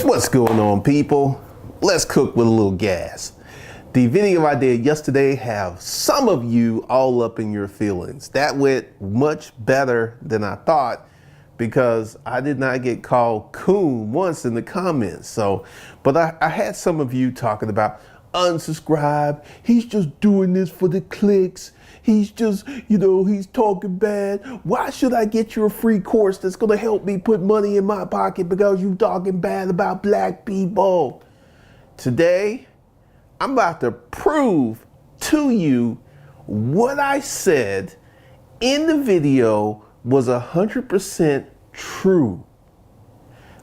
What's going on, people? Let's cook with a little gas. The video I did yesterday have some of you all up in your feelings. That went much better than I thought because I did not get called coon once in the comments. But I had some of you talking about unsubscribe. He's just doing this for the clicks. He's just, he's talking bad. Why should I get you a free course that's going to help me put money in my pocket because you talking bad about black people? Today, I'm about to prove to you what I said in the video was 100% true.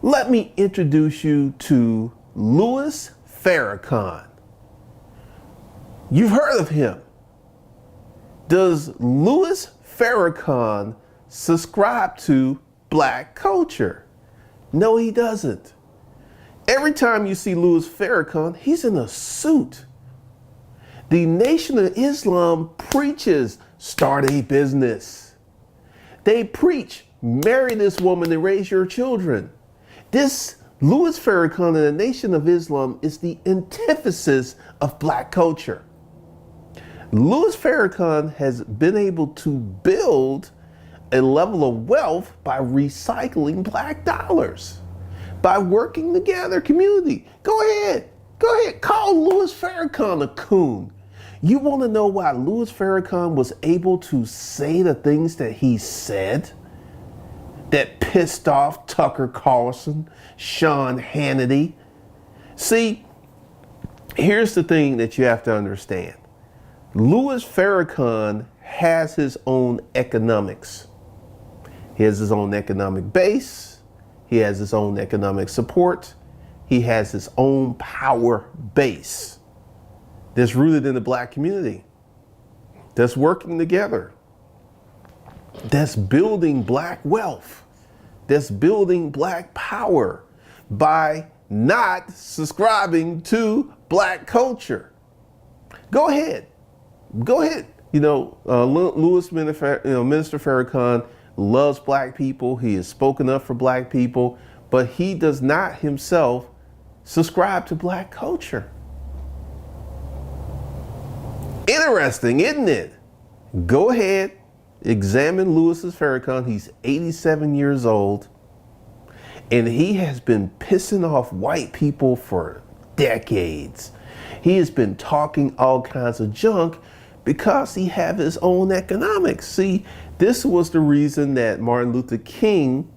Let me introduce you to Louis Farrakhan. You've heard of him. Does Louis Farrakhan subscribe to black culture? No, he doesn't. Every time you see Louis Farrakhan, he's in a suit. The Nation of Islam preaches start a business. They preach marry this woman and raise your children. This Louis Farrakhan and the Nation of Islam is the antithesis of black culture. Louis Farrakhan has been able to build a level of wealth by recycling black dollars, by working together community. Go ahead, call Louis Farrakhan a coon. You want to know why Louis Farrakhan was able to say the things that he said that pissed off Tucker Carlson, Sean Hannity? See, here's the thing that you have to understand. Louis Farrakhan has his own economics. He has his own economic base. He has his own economic support. He has his own power base that's rooted in the black community, that's working together, that's building black wealth, that's building black power by not subscribing to black culture. Go ahead. Louis Minister Farrakhan loves black people. He has spoken up for black people, but he does not himself subscribe to black culture. Interesting, isn't it? Go ahead, examine Louis Farrakhan. He's 87 years old, and he has been pissing off white people for decades. He has been talking all kinds of junk because he have his own economics. See, this was the reason that Martin Luther King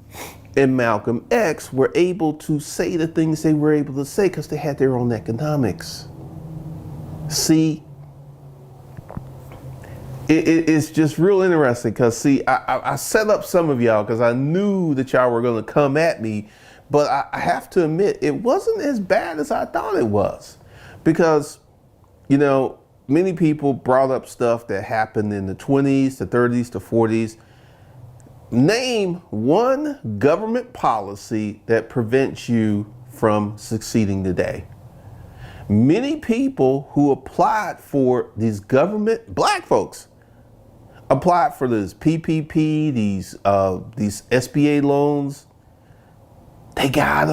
and Malcolm X were able to say the things they were able to say because they had their own economics. See, it's just real interesting because, see, I set up some of y'all because I knew that y'all were going to come at me, but I have to admit, it wasn't as bad as I thought it was. Because, many people brought up stuff that happened in the 20s, the 30s, the 40s. Name one government policy that prevents you from succeeding today. Many people who applied for these government, black folks, applied for this PPP, these SBA loans. They got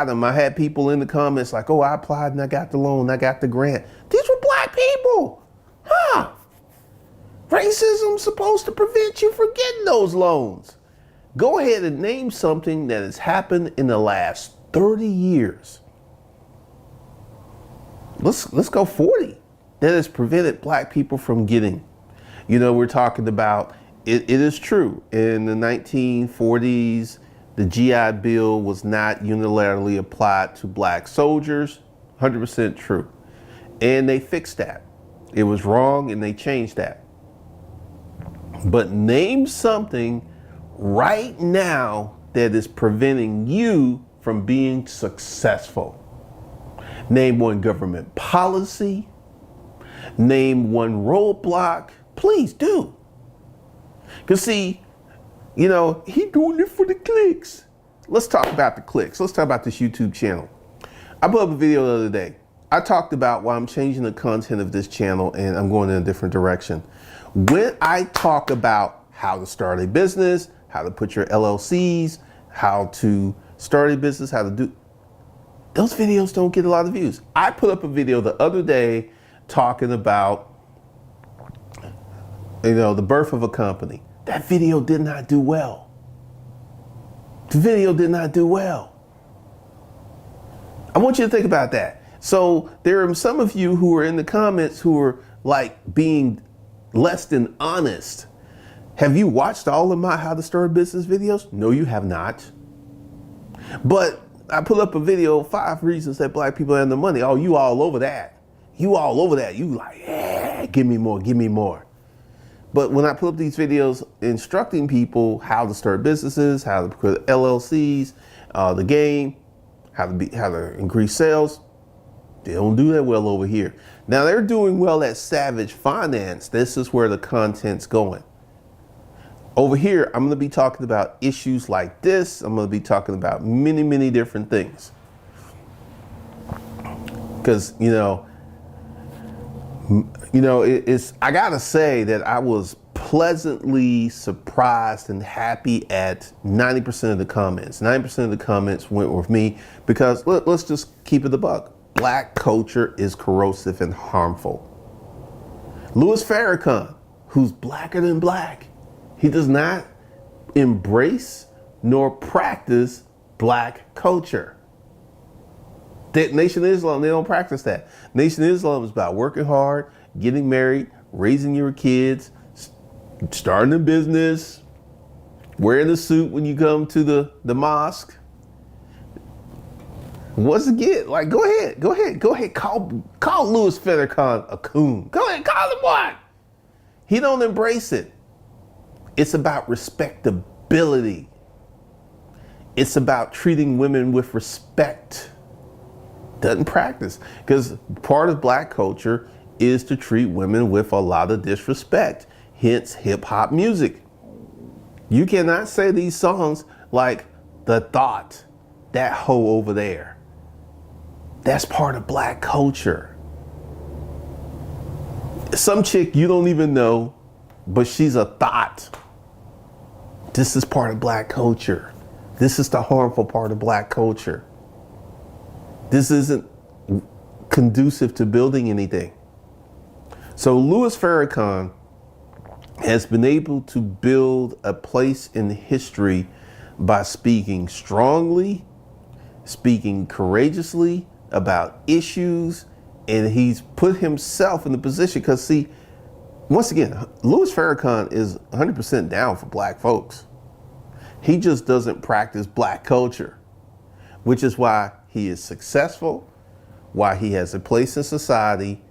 them. I had people in the comments like, oh, I applied and I got the loan, I got the grant. These were black people. Racism's supposed to prevent you from getting those loans. Go ahead and name something that has happened in the last 30 years. Let's go 40 that has prevented black people from getting. We're talking about, it is true, in the 1940s, the GI Bill was not unilaterally applied to black soldiers, 100% true. And they fixed that. It was wrong and they changed that. But name something right now that is preventing you from being successful. Name one government policy. Name one roadblock. Please do. Because see, he doing it for the clicks. Let's talk about the clicks. Let's talk about this YouTube channel. I put up a video the other day. I talked about why I'm changing the content of this channel and I'm going in a different direction. When I talk about how to start a business, how to put your LLCs, how to start a business, how to do. Those videos don't get a lot of views. I put up a video the other day talking about, the birth of a company. That video did not do well. The video did not do well. I want you to think about that. So there are some of you who are in the comments who are like being less than honest. Have you watched all of my How to Start a Business videos? No, you have not. But I put up a video, 5 reasons that black people have the money. Oh, you all over that. You all over that. You like, yeah, give me more, give me more. But when I put up these videos instructing people how to start businesses, how to put LLCs, the game, how to increase sales, they don't do that well over here. Now they're doing well at Savage Finance. This is where the content's going. Over here, I'm going to be talking about issues like this. I'm going to be talking about many, many different things. Because, I gotta say that I was pleasantly surprised and happy at 90% of the comments. 90% of the comments went with me because let's just keep it a buck. Black culture is corrosive and harmful. Louis Farrakhan, who's blacker than black, he does not embrace nor practice black culture. Nation of Islam, they don't practice that. Nation of Islam is about working hard, getting married, raising your kids, starting a business, wearing a suit when you come to the mosque. Once again, like, go ahead. Call Louis Farrakhan a coon. Go ahead, call him one. He don't embrace it. It's about respectability. It's about treating women with respect. Doesn't practice, because part of black culture is to treat women with a lot of disrespect, hence hip hop music. You cannot say these songs like The Thought, that hoe over there. That's part of black culture. Some chick you don't even know, but she's a thought. This is part of black culture. This is the harmful part of black culture. This isn't conducive to building anything. So Louis Farrakhan has been able to build a place in history by speaking strongly, speaking courageously about issues, and he's put himself in the position, because see, once again, Louis Farrakhan is 100% down for black folks. He just doesn't practice black culture, which is why he is successful, why he has a place in society,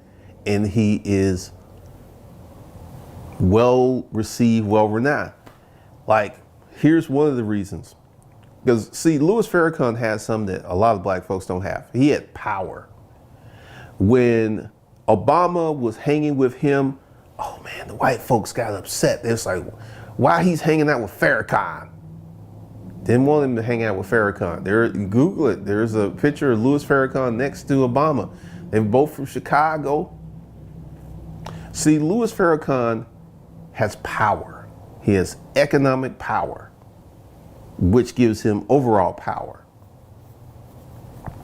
and he is well received, well renowned. Like, here's one of the reasons. Because see, Louis Farrakhan has something that a lot of black folks don't have. He had power. When Obama was hanging with him, oh man, the white folks got upset. It's like, why he's hanging out with Farrakhan? Didn't want him to hang out with Farrakhan. Google it. There's a picture of Louis Farrakhan next to Obama. They're both from Chicago. See, Louis Farrakhan has power. He has economic power, which gives him overall power,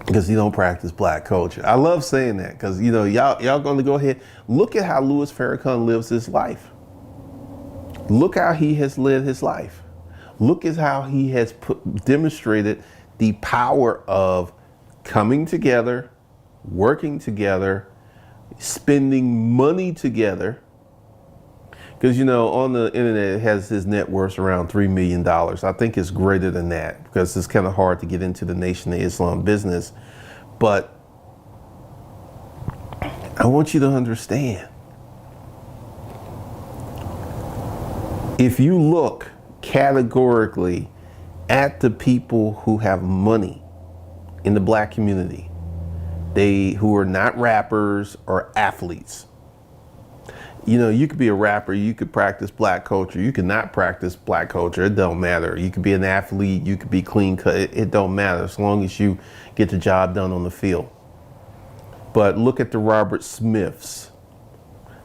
because he don't practice black culture. I love saying that, because y'all going to go ahead, look at how Louis Farrakhan lives his life. Look how he has led his life. Look at how he has demonstrated the power of coming together, working together, spending money together. Because, on the internet, it has his net worth around $3 million. I think it's greater than that, because it's kind of hard to get into the Nation of Islam business. But I want you to understand, if you look categorically at the people who have money in the black community, who are not rappers or athletes. You could be a rapper, you could practice black culture, you could not practice black culture, it don't matter. You could be an athlete, you could be clean cut, it don't matter, as long as you get the job done on the field. But look at the Robert Smiths,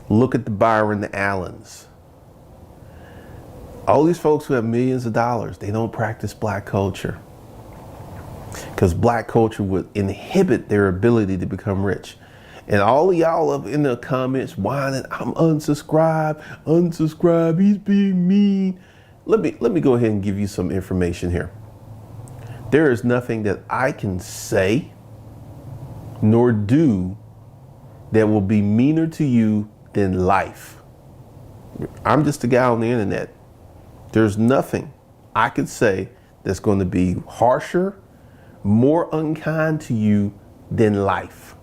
look at the Byron Allens. All these folks who have millions of dollars, they don't practice black culture. because black culture would inhibit their ability to become rich. And all of y'all up in the comments whining, I'm unsubscribe, he's being mean. Let me go ahead and give you some information here. There is nothing that I can say nor do that will be meaner to you than life. I'm just a guy on the internet. There's nothing I could say that's going to be harsher, more unkind to you than life.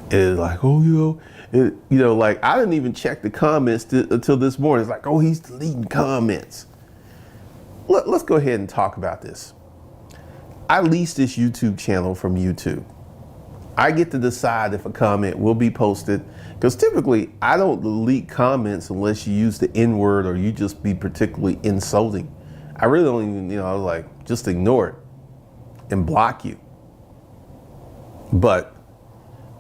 It's like, oh, like I didn't even check the comments until this morning. It's like, oh, he's deleting comments. Let's go ahead and talk about this. I leased this YouTube channel from YouTube. I get to decide if a comment will be posted, because typically I don't delete comments unless you use the N-word or you just be particularly insulting. I really don't even, I was like, just ignore it and block you. But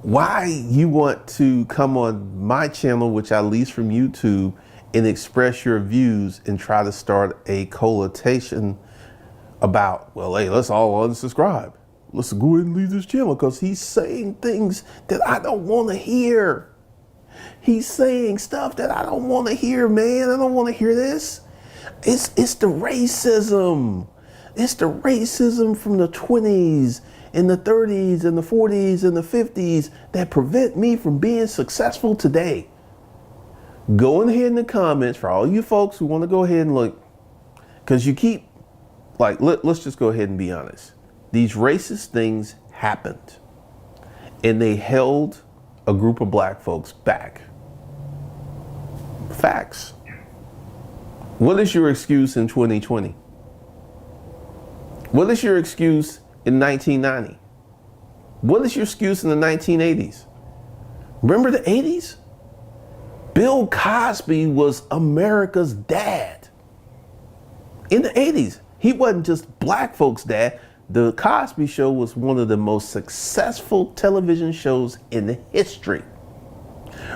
why you want to come on my channel, which I lease from YouTube, and express your views and try to start a coalition about, well, hey, let's all unsubscribe. Let's go ahead and leave this channel because he's saying things that I don't want to hear. He's saying stuff that I don't want to hear, man. I don't want to hear this. It's the racism. It's the racism from the 20s and the 30s and the 40s and the 50s that prevent me from being successful today. Go ahead in the comments for all you folks who want to go ahead and look, because you keep, like, let's just go ahead and be honest. These racist things happened, and they held a group of black folks back. Facts. What is your excuse in 2020? What is your excuse in 1990? What is your excuse in the 1980s? Remember the 80s? Bill Cosby was America's dad. In the 80s, he wasn't just black folks' dad. The Cosby Show was one of the most successful television shows in history,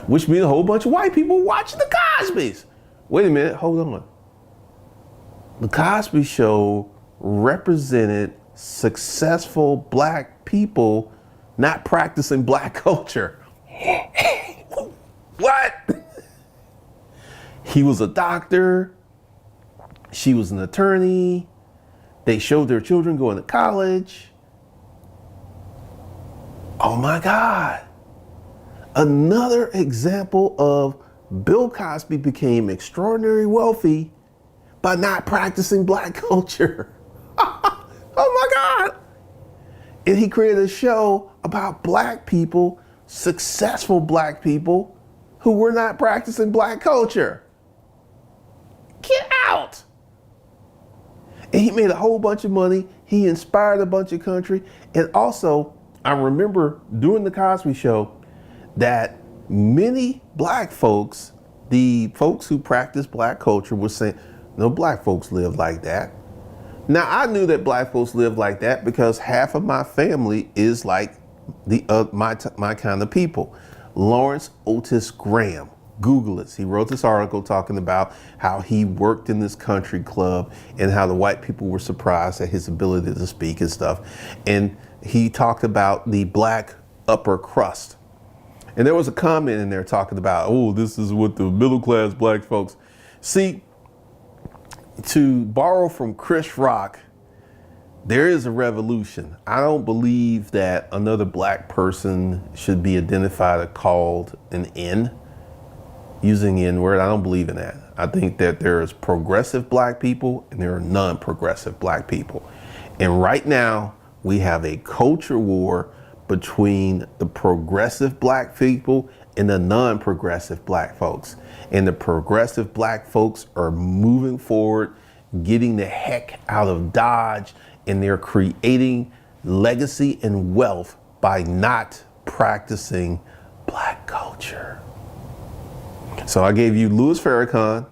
which means a whole bunch of white people watching the Cosbys. Wait a minute, hold on. The Cosby Show represented successful black people not practicing black culture. What? He was a doctor. She was an attorney. They showed their children going to college. Oh my God. Another example of Bill Cosby became extraordinarily wealthy by not practicing black culture. Oh my God. And he created a show about black people, successful black people who were not practicing black culture. Get out. And he made a whole bunch of money. He inspired a bunch of country. And also, I remember during the Cosby Show that many black folks, the folks who practice black culture, were saying, no, black folks live like that. Now, I knew that black folks live like that because half of my family is like my kind of people. Lawrence Otis Graham. Google it. He wrote this article talking about how he worked in this country club and how the white people were surprised at his ability to speak and stuff. And he talked about the black upper crust. And there was a comment in there talking about, oh, this is what the middle class black folks. See, to borrow from Chris Rock, there is a revolution. I don't believe that another black person should be identified or called an N. Using the N-word, I don't believe in that. I think that there is progressive black people and there are non-progressive black people. And right now, we have a culture war between the progressive black people and the non-progressive black folks. And the progressive black folks are moving forward, getting the heck out of Dodge, and they're creating legacy and wealth by not practicing black culture. So I gave you Louis Farrakhan,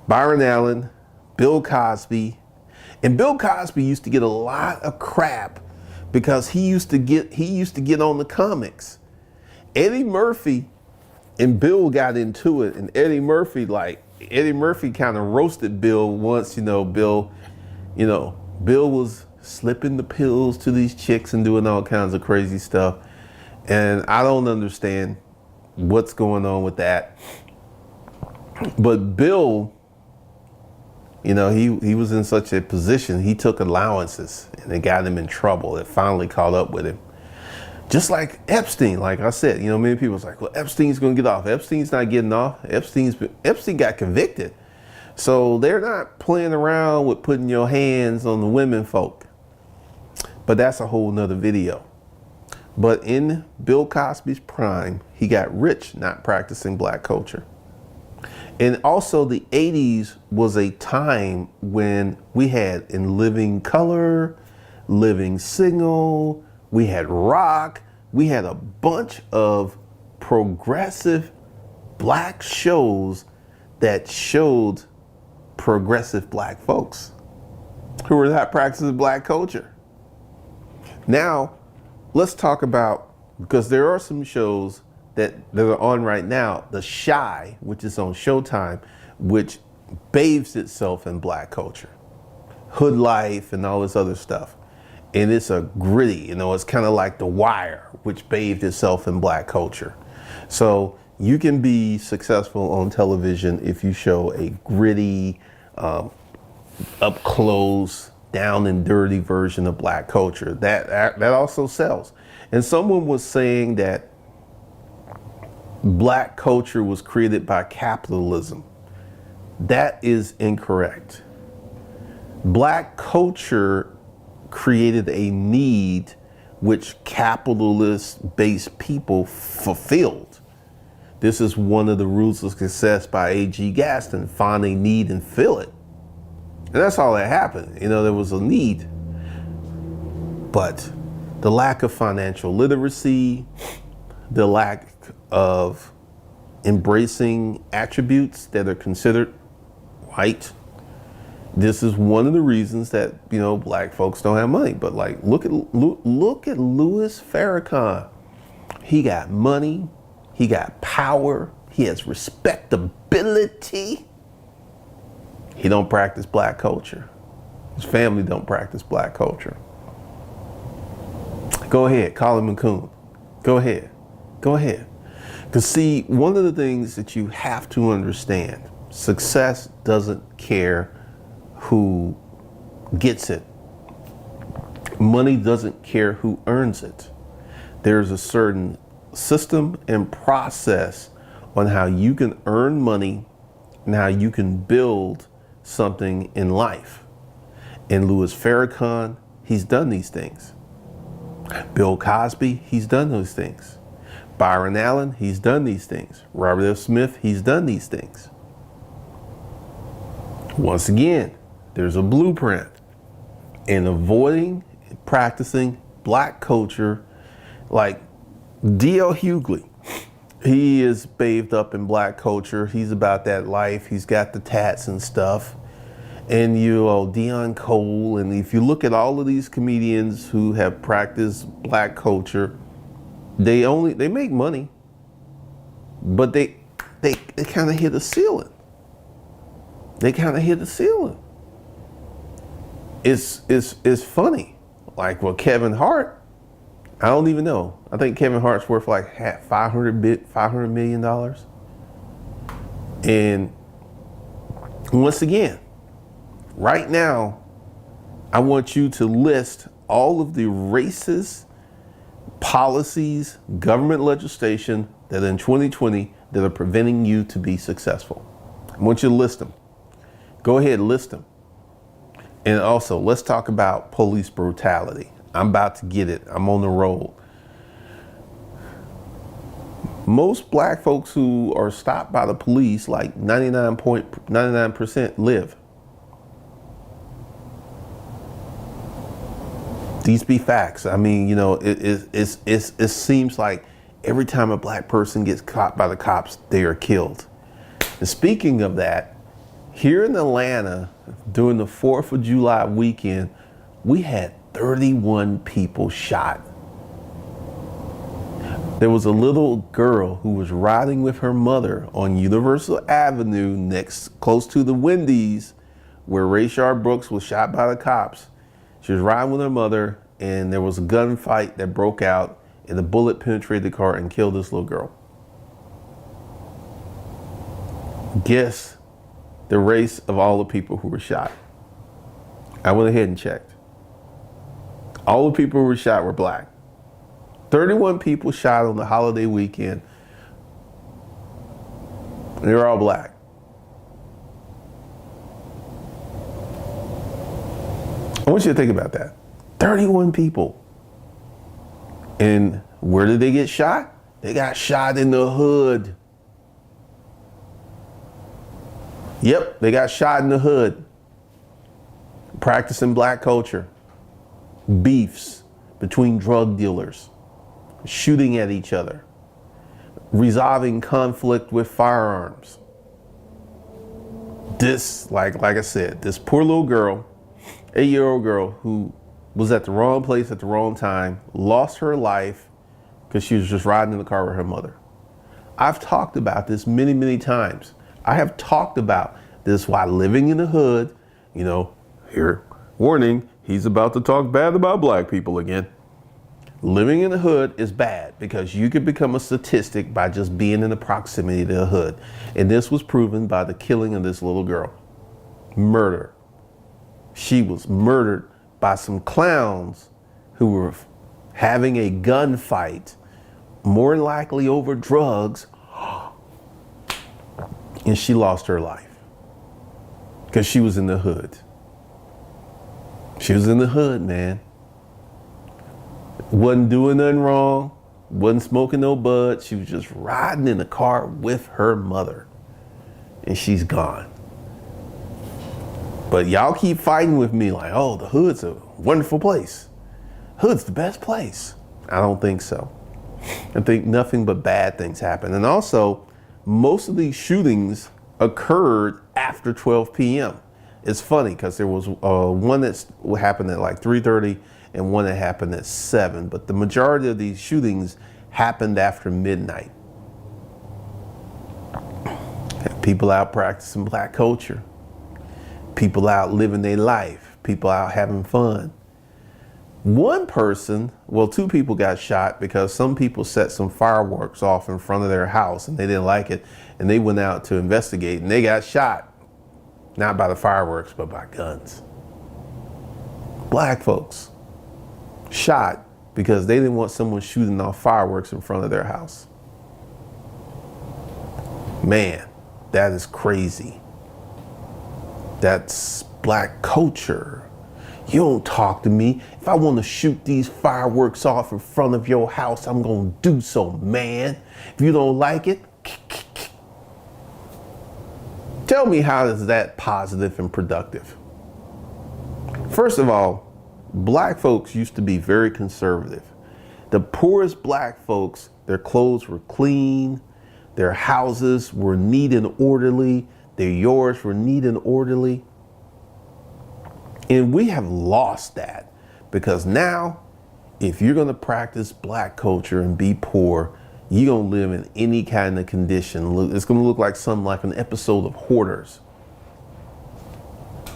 Byron Allen, Bill Cosby. And Bill Cosby used to get a lot of crap because he used to get on the comics. Eddie Murphy and Bill got into it, and Eddie Murphy kind of roasted Bill once. Bill was slipping the pills to these chicks and doing all kinds of crazy stuff. And I don't understand what's going on with that. But Bill, you know, he was in such a position, he took allowances and it got him in trouble. It finally caught up with him. Just like Epstein, like I said, you know, many people was like, well, Epstein's going to get off. Epstein's not getting off. Epstein got convicted. So they're not playing around with putting your hands on the women folk. But that's a whole nother video. But in Bill Cosby's prime, he got rich not practicing black culture. And also the 80s was a time when we had In Living Color, Living Single, we had rock, we had a bunch of progressive black shows that showed progressive black folks who were not practicing black culture. Now, let's talk about, because there are some shows that are on right now, The Chi, which is on Showtime, which bathes itself in black culture. Hood life and all this other stuff. And it's a gritty, you know, it's kind of like The Wire, which bathed itself in black culture. So you can be successful on television if you show a gritty, up close, down and dirty version of black culture. That also sells. And someone was saying that black culture was created by capitalism. That is incorrect. Black culture created a need which capitalist-based people fulfilled. This is one of the rules of success by A.G. Gaston: find a need and fill it. And that's all that happened. You know, there was a need. But the lack of financial literacy, the lack of embracing attributes that are considered white, this is one of the reasons that, you know, black folks don't have money. But like, look at Louis Farrakhan. He got money, he got power, he has respectability. He don't practice black culture. His family don't practice black culture. Go ahead, call him a coon. Go ahead. Because see, one of the things that you have to understand, success doesn't care who gets it. Money doesn't care who earns it. There's a certain system and process on how you can earn money and how you can build something in life. And Louis Farrakhan, he's done these things. Bill Cosby, he's done those things. Byron Allen, he's done these things. Robert F. Smith, he's done these things. Once again, there's a blueprint in avoiding and practicing black culture. Like D.L. Hughley, he is bathed up in black culture. He's about that life. He's got the tats and stuff. And Dion Cole, and if you look at all of these comedians who have practiced black culture, they make money, but they kind of hit a ceiling. It's funny. Like, well, Kevin Hart, I don't even know. I think Kevin Hart's worth like $500 million. And once again, right now, I want you to list all of the racist policies, government legislation that in 2020 that are preventing you to be successful. I want you to list them. Go ahead, list them. And also, let's talk about police brutality. I'm about to get it. I'm on the roll. Most black folks who are stopped by the police, like 99.99%, live. These be facts. I mean, you know, it seems like every time a black person gets caught by the cops, they are killed. And speaking of that, here in Atlanta, during the 4th of July weekend, we had 31 people shot. There was a little girl who was riding with her mother on Universal Avenue close to the Wendy's, where Rayshard Brooks was shot by the cops. She was riding with her mother, and there was a gunfight that broke out, and the bullet penetrated the car and killed this little girl. Guess the race of all the people who were shot. I went ahead and checked. All the people who were shot were black. 31 people shot on the holiday weekend. They were all black. I want you to think about that. 31 people. And where did they get shot? They got shot in the hood. Yep, they got shot in the hood. Practicing black culture. Beefs between drug dealers. Shooting at each other. Resolving conflict with firearms. This, like I said, this poor little girl, 8-year-old girl who was at the wrong place at the wrong time, lost her life because she was just riding in the car with her mother. I've talked about this many, many times. I have talked about this while living in the hood. You know, here, warning, he's about to talk bad about black people again. Living in the hood is bad because you could become a statistic by just being in the proximity to the hood. And this was proven by the killing of this little girl. Murder. She was murdered by some clowns who were having a gunfight, more than likely over drugs, and she lost her life because she was in the hood. She was in the hood, man. Wasn't doing nothing wrong, wasn't smoking no bud. She was just riding in the car with her mother, and she's gone. But y'all keep fighting with me like, oh, the hood's a wonderful place. Hood's the best place. I don't think so. I think nothing but bad things happen. And also, most of these shootings occurred after 12 p.m. It's funny because there was one that happened at like 3:30 and one that happened at 7. But the majority of these shootings happened after midnight. People out practicing black culture. People out living their life. People out having fun. One person, well, 2 people got shot because some people set some fireworks off in front of their house and they didn't like it. And they went out to investigate and they got shot. Not by the fireworks, but by guns. Black folks shot because they didn't want someone shooting off fireworks in front of their house. Man, that is crazy. That's black culture. You don't talk to me. If I want to shoot these fireworks off in front of your house, I'm going to do so, man. If you don't like it, tell me how is that positive and productive? First of all, black folks used to be very conservative. The poorest black folks, their clothes were clean, their houses were neat and orderly, their yards were neat and orderly. And we have lost that because now, if you're going to practice black culture and be poor, you're going to live in any kind of condition. It's going to look like something like an episode of Hoarders.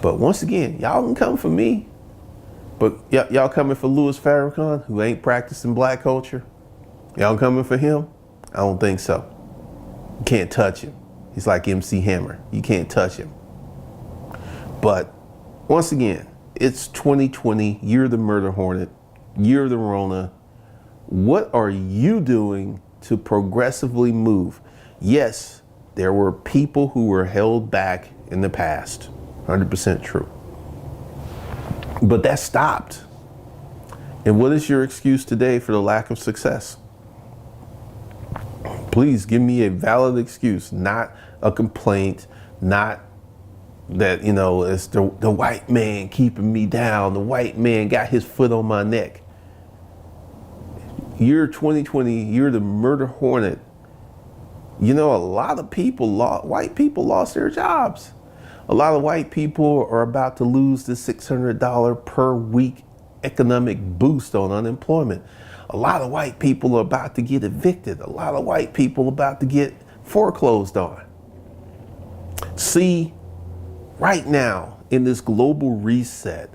But once again, y'all can come for me. But y'all coming for Louis Farrakhan, who ain't practicing black culture? Y'all coming for him? I don't think so. You can't touch him. He's like MC Hammer. You can't touch him. But once again, it's 2020. You're the murder hornet. You're the Rona. What are you doing to progressively move? Yes, there were people who were held back in the past. 100% true. But that stopped. And what is your excuse today for the lack of success? Please give me a valid excuse, not a complaint, not that, you know, it's the white man keeping me down. The white man got his foot on my neck. Year 2020, you're the murder hornet. You know, a lot of people, white people lost their jobs. A lot of white people are about to lose the $600 per week economic boost on unemployment. A lot of white people are about to get evicted. A lot of white people are about to get foreclosed on. See, right now in this global reset,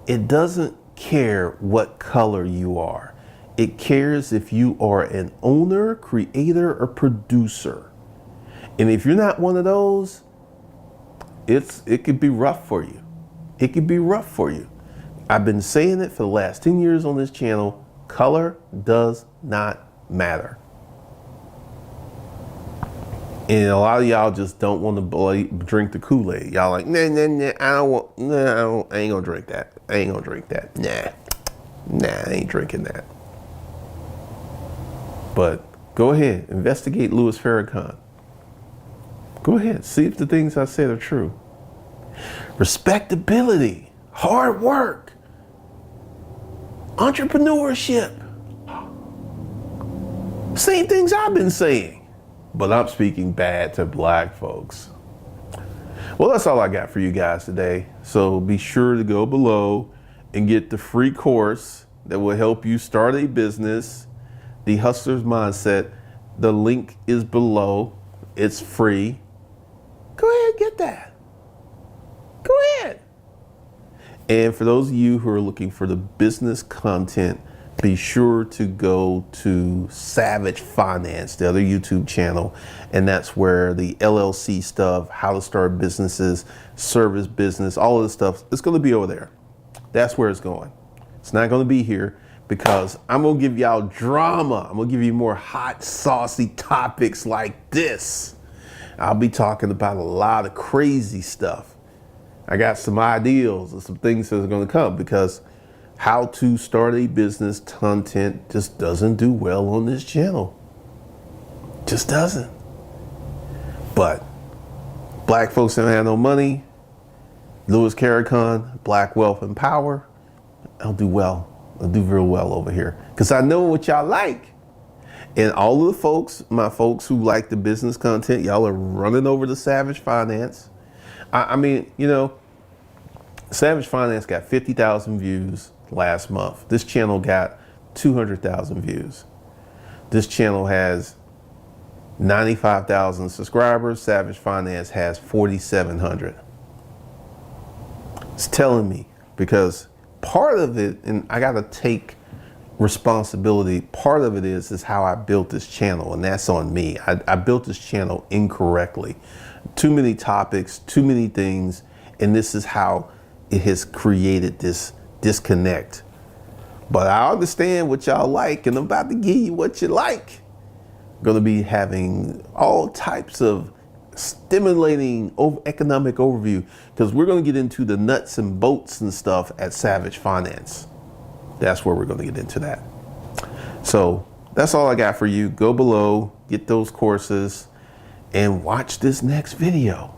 It doesn't care what color you are. It cares if you are an owner, creator, or producer. And if you're not one of those, it could be rough for you. It could be rough for you. I've been saying it for the last 10 years on this channel. Color does not matter. And a lot of y'all just don't want to drink the Kool-Aid. Y'all like, nah, I ain't gonna drink that. I ain't gonna drink that. Nah, I ain't drinking that. But go ahead, investigate Louis Farrakhan. Go ahead, see if the things I said are true. Respectability, hard work, entrepreneurship. Same things I've been saying. But I'm speaking bad to black folks. Well, that's all I got for you guys today. So be sure to go below and get the free course that will help you start a business, The Hustler's Mindset. The link is below. It's free. Go ahead, get that. Go ahead. And for those of you who are looking for the business content, be sure to go to Savage Finance, the other YouTube channel, and that's where the LLC stuff, how to start businesses, service business, all of this stuff, it's going to be over there. That's where it's going. It's not going to be here because I'm going to give y'all drama. I'm going to give you more hot, saucy topics like this. I'll be talking about a lot of crazy stuff. I got some ideals and some things that are going to come because how to start a business content just doesn't do well on this channel. Just doesn't. But black folks don't have no money. Louis Farrakhan, Black Wealth and Power. I'll do well. I'll do real well over here because I know what y'all like. And all of the folks, my folks who like the business content, y'all are running over to Savage Finance. I mean, you know, Savage Finance got 50,000 views last month. This channel got 200,000 views. This channel has 95,000 subscribers. Savage Finance has 4,700. It's telling me because part of it, and I got to take responsibility, part of it is how I built this channel, and that's on me. I built this channel incorrectly. Too many topics, too many things, and this is how it has created this disconnect. But I understand what y'all like, and I'm about to give you what you like. I'm going to be having all types of stimulating economic overview because we're going to get into the nuts and bolts and stuff at Savage Finance. That's where we're going to get into that. So that's all I got for you. Go below, get those courses, and watch this next video.